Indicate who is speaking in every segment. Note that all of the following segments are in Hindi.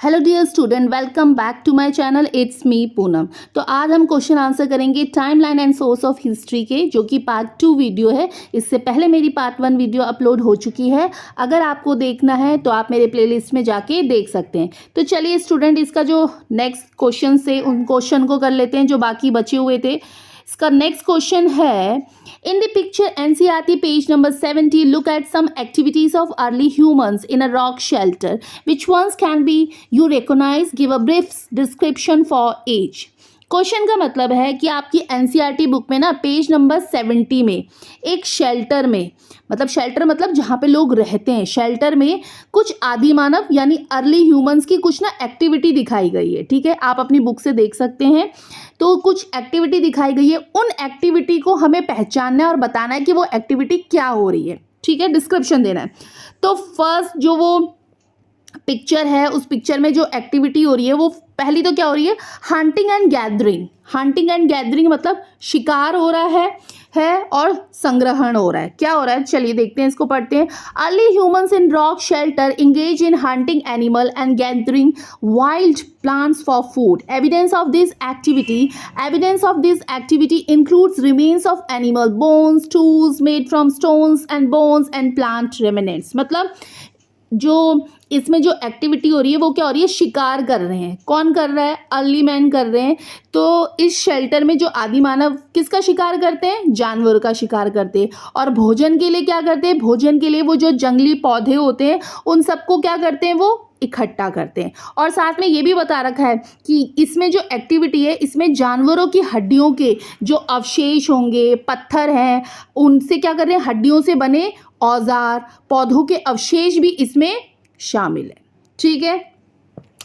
Speaker 1: Hello dear student, welcome back to my channel. It's me Poonam. तो आज हम क्वेश्चन आंसर करेंगे timeline and source of history के, जो कि पार्ट 2 वीडियो है। इससे पहले मेरी पार्ट 1 वीडियो अपलोड हो चुकी है। अगर आपको देखना है तो आप मेरे प्लेलिस्ट में जाके देख सकते हैं। तो चलिए स्टूडेंट, इसका जो नेक्स्ट क्वेश्चन से उन क्वेश्चन को कर लेते हैं जो बाकी बचे हुए थे। इसका नेक्स्ट क्वेश्चन है, in the picture NCERT page number 70, look at some activities of early humans in a rock shelter. Which ones can be you recognize? Give a brief description for each. Question का मतलब है कि आपकी एनसीईआरटी बुक में ना पेज नंबर 70 में एक शेल्टर में, मतलब शेल्टर मतलब जहाँ पे लोग रहते हैं, शेल्टर में कुछ आदि मानव यानी अर्ली ह्यूमंस की कुछ ना एक्टिविटी दिखाई गई है। ठीक है, आप अपनी बुक से देख सकते हैं। तो कुछ एक्टिविटी दिखाई गई है, उन एक्टिविटी को हमें पहचानना है और बताना है कि वो एक्टिविटी क्या हो रही है। ठीक है, डिस्क्रिप्शन देना है। तो फर्स्ट जो वो पिक्चर है, उस पिक्चर में जो एक्टिविटी हो रही है वो पहली तो क्या हो रही है, hunting and gathering. Hunting and gathering मतलब शिकार हो रहा है और संग्रहण हो रहा है। क्या हो रहा है, चलिए देखते हैं, इसको पढ़ते हैं। Early humans in rock shelter engage in hunting animal and gathering wild plants for food. Evidence of this activity includes remains of animal bones, tools made from stones and bones and plant remnants. मतलब जो इसमें जो एक्टिविटी हो रही है वो क्या हो रही है, शिकार कर रहे हैं। कौन कर रहा है, अर्ली मैन कर रहे हैं। तो इस शेल्टर में जो आदि मानव किसका शिकार करते हैं, जानवरों का शिकार करते हैं। और भोजन के लिए क्या करते हैं, भोजन के लिए वो जो जंगली पौधे होते हैं उन सबको क्या करते हैं, वो इकट्ठा करते हैं। और साथ में ये भी बता रखा है कि इसमें जो एक्टिविटी है इसमें जानवरों की हड्डियों के जो अवशेष होंगे, पत्थर हैं, उनसे क्या कर रहे हैं, हड्डियों से बने औजार, पौधों के अवशेष भी इसमें शामिल है। ठीक है,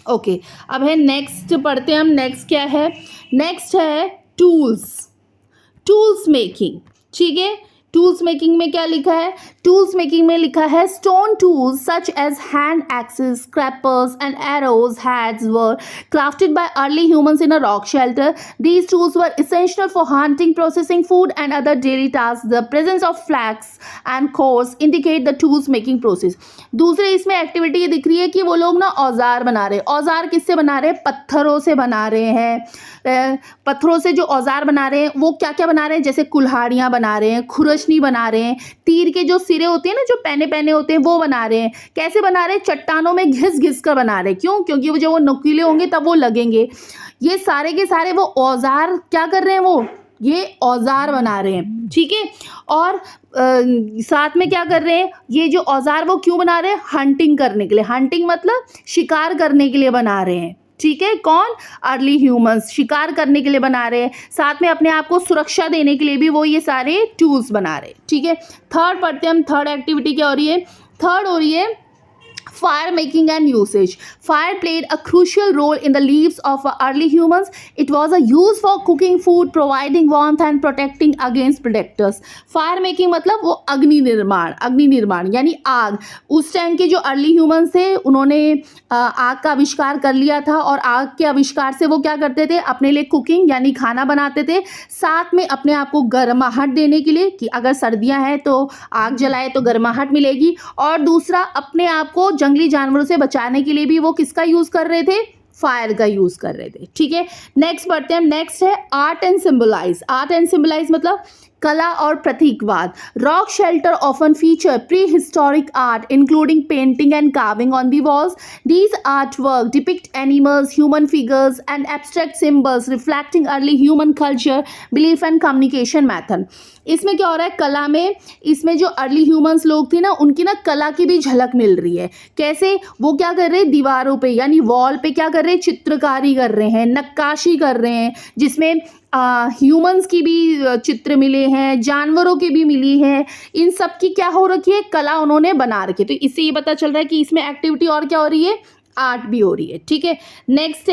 Speaker 1: ओके। अब है नेक्स्ट, पढ़ते हैं हम। नेक्स्ट क्या है, नेक्स्ट है टूल्स मेकिंग। ठीक है, टूल्स मेकिंग में क्या लिखा है, टूल्स मेकिंग में लिखा है stone tools such as hand axes, scrapers and arrows heads were crafted by early humans in a rock shelter. These tools were essential for hunting, processing food and other daily tasks. The presence of flax and cores indicate the tools making process. दूसरे इसमें एक्टिविटी ये दिख रही है कि वो लोग ना औजार बना रहे हैं। औजार किससे बना रहे हैं, पत्थरों से बना रहे हैं। पत्थरों से जो औजार बना रहे हैं वो क्या क्या बना रहे हैं, जैसे कुल्हाड़ियाँ बना रहे हैं, खुरशनी बना रहे हैं, तीर के जो सिरे होते हैं ना, जो पहने होते हैं वो बना रहे हैं। कैसे बना रहे हैं, चट्टानों में घिस कर बना रहे हैं। क्यों, क्योंकि वो जब वो नुकीले होंगे तब वो लगेंगे। ये सारे के सारे वो औजार क्या कर रहे हैं, वो ये औजार बना रहे हैं। ठीक है, और साथ में क्या कर रहे हैं, ये जो औजार वो क्यों बना रहे हैं, हंटिंग करने के लिए। हंटिंग मतलब शिकार करने के लिए बना रहे हैं। ठीक है, कौन, अर्ली ह्यूमंस शिकार करने के लिए बना रहे हैं। साथ में अपने आप को सुरक्षा देने के लिए भी वो ये सारे टूल्स बना रहे हैं। ठीक है, थर्ड पढ़ते हैं हम। थर्ड एक्टिविटी क्या हो रही है, थर्ड हो रही है fire making and usage. Fire played a crucial role in the lives of early humans. It was a use for cooking food, providing warmth and protecting against predators. Fire making मतलब वो अग्नि निर्माण यानी आग। उस टाइम के जो अर्ली ह्यूमंस थे उन्होंने आग का आविष्कार कर लिया था, और आग के आविष्कार से वो क्या करते थे, अपने लिए कुकिंग यानी खाना बनाते थे। साथ में अपने आप को गर्माहट देने के लिए कि अगर सर्दियां हैं तो आग जलाए तो गर्माहट मिलेगी। और दूसरा, अपने आप को जंगली जानवरों से बचाने के लिए भी वो किसका यूज कर रहे थे, फायर का यूज कर रहे थे। ठीक है, नेक्स्ट पढ़ते हैं। नेक्स्ट है art and symbolise. Art and symbolise मतलब कला और प्रतीकवाद। Rock shelter often feature prehistoric art including painting and carving on the walls. These artwork depict animals, human figures and abstract symbols reflecting early human culture, belief and communication method. इसमें क्या हो रहा है, कला में इसमें जो अर्ली ह्यूमंस लोग थे ना, उनकी ना कला की भी झलक मिल रही है। कैसे, वो क्या कर रहे हैं, दीवारों पे यानी वॉल पे क्या कर रहे हैं, चित्रकारी कर रहे हैं, नक्काशी कर रहे हैं, जिसमें ह्यूमंस की भी चित्र मिले हैं, जानवरों की भी मिली है। इन सब की क्या हो रखी है, कला उन्होंने बना रखी है। तो इससे ये पता चल रहा है कि इसमें एक्टिविटी और क्या हो रही है, आर्ट भी हो रही है। ठीक है, नेक्स्ट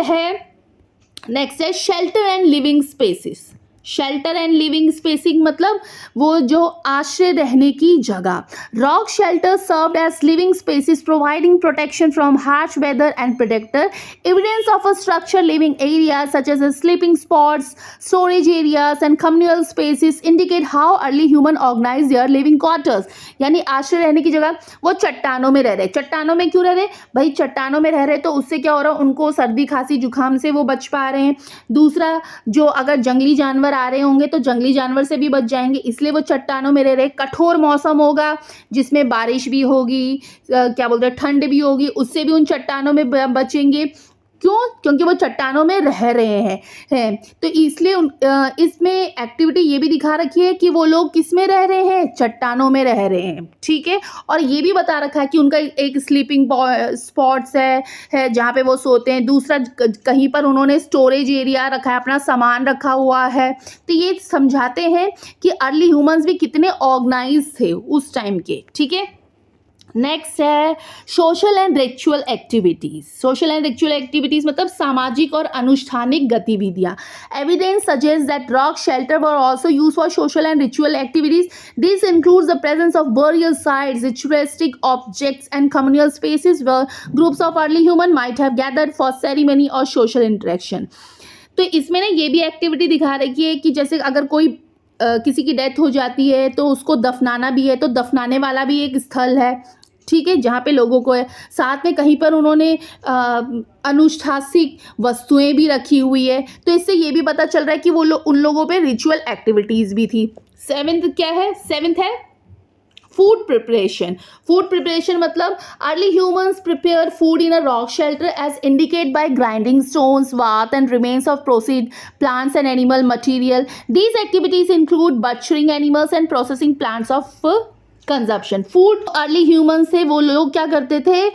Speaker 1: है shelter and living spaces. Shelter and living spacing मतलब वो जो आश्रय रहने की जगह। Rock shelter served as living spaces providing protection from harsh weather and predator. Evidence of a structure living areas such as sleeping spots, storage areas and communal spaces indicate how early human organize their living quarters. यानी आश्रय रहने की जगह। वो चट्टानों में रह रहे। चट्टानों में क्यों रह रहे भाई? चट्टानों में रह रहे तो उससे क्या हो रहा है, उनको सर्दी खांसी जुकाम से वो बच पा रहे हैं। दूसरा, जो अगर जंगली जानवर आ रहे होंगे तो जंगली जानवर से भी बच जाएंगे, इसलिए वो चट्टानों में रह रहे। कठोर मौसम होगा जिसमें बारिश भी होगी, क्या बोलते हैं, ठंड भी होगी, उससे भी उन चट्टानों में बचेंगे। क्यों? क्योंकि वो चट्टानों में रह रहे हैं तो इसलिए इसमें एक्टिविटी ये भी दिखा रखी है कि वो लोग किस में रह रहे हैं? चट्टानों में रह रहे हैं। ठीक है, और ये भी बता रखा है कि उनका एक स्लीपिंग स्पॉट्स है जहाँ पे वो सोते हैं। दूसरा, कहीं पर उन्होंने स्टोरेज एरिया रखा है, अपना सामान रखा हुआ है। तो ये समझाते हैं कि अर्ली ह्यूमंस भी कितने ऑर्गेनाइज थे उस टाइम के। ठीक है, नेक्स्ट है social and ritual activities. Social and ritual activities मतलब सामाजिक और अनुष्ठानिक गतिविधियां। Evidence suggest that rock shelter were also used for social and ritual activities. This includes the presence of burial sites, ritualistic objects and communal spaces where groups of early human might have gathered for ceremony or social interaction। तो इसमें ना ये भी एक्टिविटी दिखा रखी है कि जैसे अगर कोई किसी की डेथ हो जाती है तो उसको दफनाना भी है, तो दफनाने वाला भी एक स्थल है। ठीक है, जहाँ पे लोगों को है। साथ में कहीं पर उन्होंने अनुष्ठासिक वस्तुएं भी रखी हुई है, तो इससे ये भी पता चल रहा है कि वो उन लोगों पे रिचुअल एक्टिविटीज़ भी थी। सेवेंथ क्या है? सेवेंथ है फूड प्रिपरेशन। फूड प्रिपरेशन मतलब early humans prepare food in a rock shelter as indicate by grinding stones, vat and remains of processed plants and animal material. These activities include butchering animals and processing plants of consumption. Food early humans से वो लोग क्या करते थे?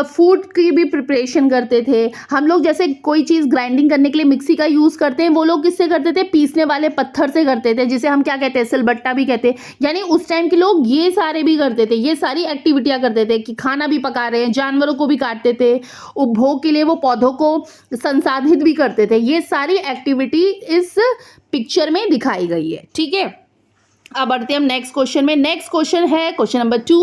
Speaker 1: फूड की भी प्रिपरेशन करते थे। हम लोग जैसे कोई चीज़ ग्राइंडिंग करने के लिए मिक्सी का यूज़ करते हैं, वो लोग किससे करते थे? पीसने वाले पत्थर से करते थे, जिसे हम क्या कहते हैं? सिलबट्टा भी कहते हैं। यानी उस टाइम के लोग ये सारे भी करते थे, ये सारी एक्टिविटियाँ करते थे कि खाना भी पका रहे हैं, जानवरों को भी काटते थे, उपभोग के लिए वो पौधों को संसाधित भी करते थे। ये सारी एक्टिविटी इस पिक्चर में दिखाई गई है। ठीक है, अब बढ़ते हैं हम नेक्स्ट क्वेश्चन में। नेक्स्ट क्वेश्चन है question number 2।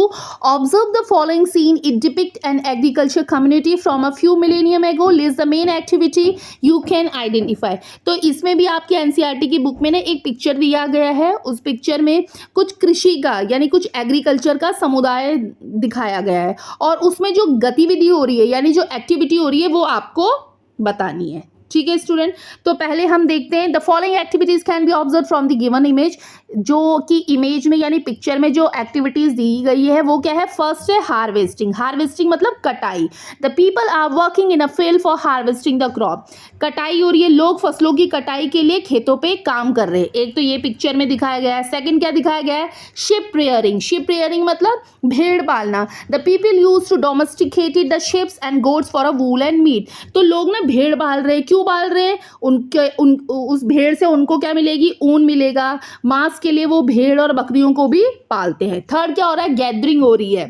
Speaker 1: Observe the following scene, it depict an agriculture community from a few millennium ago, list the main activity you can identify. तो इसमें भी आपकी एनसीईआरटी की बुक में ना एक पिक्चर दिया गया है। उस पिक्चर में कुछ कृषि का यानी कुछ एग्रीकल्चर का समुदाय दिखाया गया है, और उसमें जो गतिविधि हो रही है यानी जो एक्टिविटी हो रही है वो आपको बतानी है। ठीक है स्टूडेंट, तो पहले हम देखते हैं the following activities can be observe from the given image. जो कि इमेज में यानी पिक्चर में जो एक्टिविटीज दी गई है वो क्या है? फर्स्ट है हार्वेस्टिंग। हार्वेस्टिंग मतलब कटाई। The people are working in a field for harvesting the crop. कटाई हो रही है, लोग फसलों की कटाई के लिए खेतों पे काम कर रहे हैं। एक तो ये पिक्चर में दिखाया गया है। सेकंड क्या दिखाया गया है? Ship rearing. शिप रेयरिंग मतलब भेड़ पालना। The people use to domesticated the ships and goats for a wool and meat. तो लोग ना भेड़ पाल रहे हैं। क्यों पाल रहे हैं? उस भेड़ से उनको क्या मिलेगी? ऊन मिलेगा। मांस के लिए वो भेड़ और बकरियों को भी पालते हैं। थर्ड क्या हो रहा है? गैदरिंग हो रही है।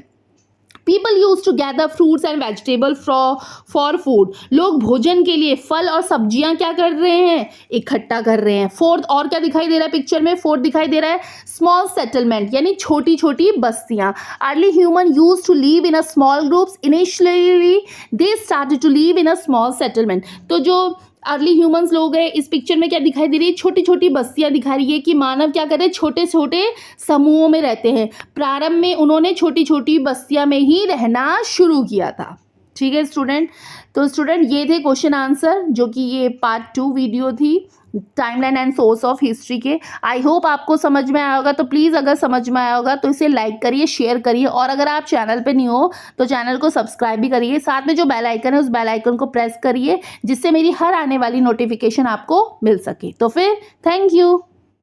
Speaker 1: People use to gather fruits and vegetable for food. लोग भोजन के लिए फल और सब्जियां क्या कर रहे हैं? इकट्ठा कर रहे हैं। फोर्थ और क्या दिखाई दे रहा है पिक्चर में? फोर्थ दिखाई दे रहा है स्मॉल सेटलमेंट यानी छोटी छोटी बस्तियां। Early human use to live in a small groups. Initially they started to live in a small settlement. तो जो अर्ली ह्यूमंस लोग हैं इस पिक्चर में क्या दिखाई दे रही है? छोटी छोटी बस्तियां दिखा रही है कि मानव क्या कर रहे हैं? छोटे छोटे समूहों में रहते हैं। प्रारंभ में उन्होंने छोटी छोटी बस्तियां में ही रहना शुरू किया था। ठीक है स्टूडेंट, तो स्टूडेंट ये थे क्वेश्चन आंसर जो कि ये पार्ट 2 वीडियो थी timeline and source of history के। आई होप आपको समझ में आया होगा। तो प्लीज़ अगर समझ में आया होगा तो इसे लाइक करिए, शेयर करिए, और अगर आप चैनल पे नहीं हो तो चैनल को सब्सक्राइब भी करिए। साथ में जो बेल आइकन है उस बेल आइकन को प्रेस करिए जिससे मेरी हर आने वाली नोटिफिकेशन आपको मिल सके। तो फिर थैंक यू।